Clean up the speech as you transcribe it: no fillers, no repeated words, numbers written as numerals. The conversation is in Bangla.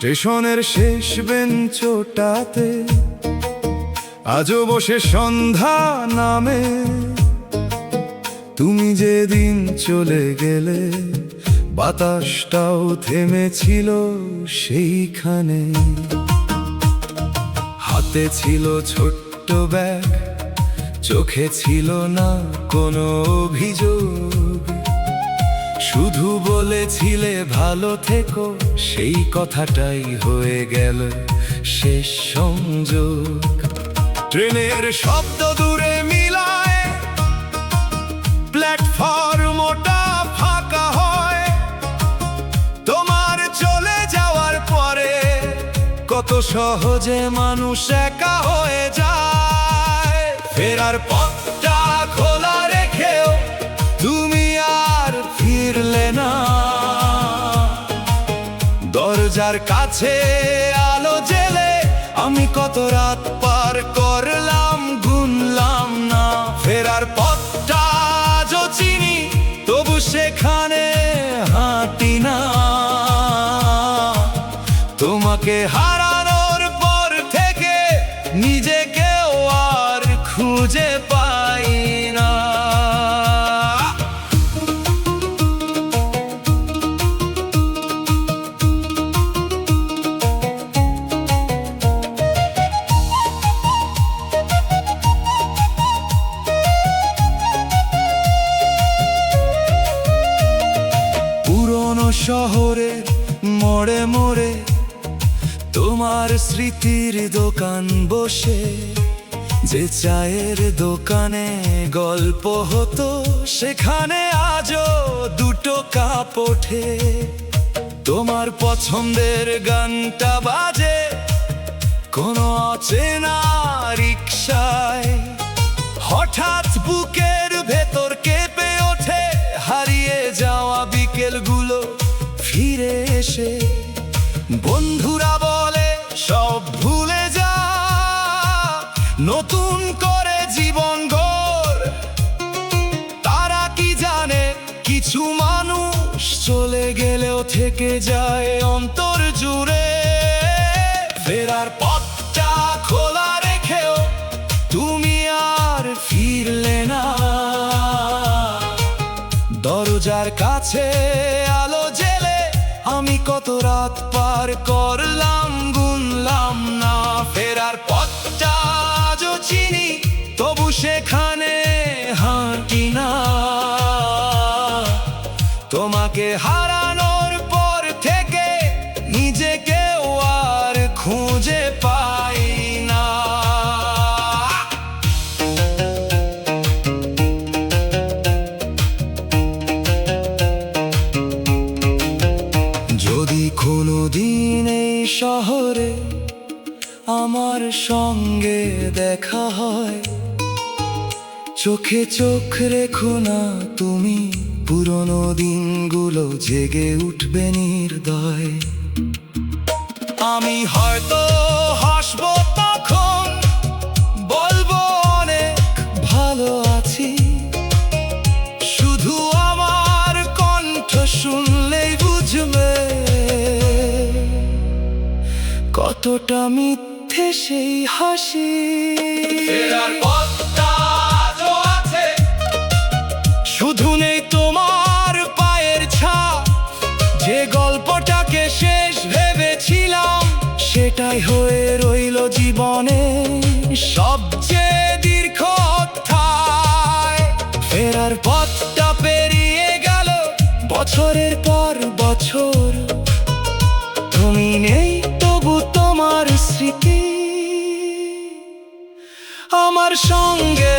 স্টেশনের শেষ বেঞ্চটাতে আজও বসে সন্ধ্যা নামে। তুমি যেদিন চলে গেলে বাতাসটাও থেমেছিল সেইখানে। হাতে ছিল ছোট্ট ব্যাগ, চোখে ছিল না কোনো অভিযোগ, শুধু বলেছিলে ভালো থেকো, সেই কথাটাই হয়ে গেল শেষ সংযোগ। ট্রেনের শব্দ দূরে মিলায়, প্ল্যাটফর্মটা ফাঁকা হয়। তোমার চলে যাওয়ার পরে কত সহজে মানুষ একা হয়ে যায়। ফেরার পথটা খোলা রেখেও তুমি আর ফিরলে না। দরজার কাছে আলো জেলে আমি কত রাত পার করলাম, গুনলাম না। ফেরার পথটা আজও চিনি, তবু সেখানে হাঁটি না। তোমাকে হারানোর পর থেকে নিজেকেও আর খুঁজে পাই না। পুরনো শহরের মোড়ে মোড়ে তোমার স্মৃতির দোকান বসে, যে চায়ের দোকানে গল্প হতো সেখানে আজও দুটো কাপ ওঠে। তোমার পছন্দের গানটা বাজে কোনো অচেনা রিকশায়। হঠাৎ বুকের ভেতর কেঁপে ওঠে হারিয়ে যাওয়া বিকেলগুলো ফিরে এসে। বন্ধুরা বলে সব ভুলে যা, নতুন করে জীবন গড়। তারা কি জানে কিছু মানুষ চলে গেলেও থেকে যায় অন্তর জুড়ে। ফেরার পথটা খোলা রেখেও তুমি আর ফিরলে না। দরজার কাছে আলো জেলে আমি কত রাত পার করলাম, গুনলাম না। ফেরার পথটা আজও চিনি, তবু সেখানে হাঁটি না। তোমাকে হারানোর পর থেকে নিজেকেও আর খুঁজে পাই না। যদি কোনোদিন এই শহরে আমার সঙ্গে দেখা হয়, চোখে চোখ রেখো না তুমি, পুরনো দিনগুলো জেগে উঠবে নির্দয়। আমি হয়তো হাসবো তখন, বলবো অনেক ভালো আছি। শুধু আমার কণ্ঠ শুনলেই বুঝবে কতটা মিথ্যে সেই হাসি। ফেরার পথটা আজও আছে, শুধু নেই তোমার পায়ের ছাপ। যে গল্পটাকে শেষ ভেবেছিলাম সেটাই হয়ে রইল জীবনে সবচেয়ে দীর্ঘ অধ্যায়। ফেরার পথটা পেরিয়ে গেল বছরের পর বছর, তুমি নেই তবু তোমার স্মৃতি আমার সঙ্গে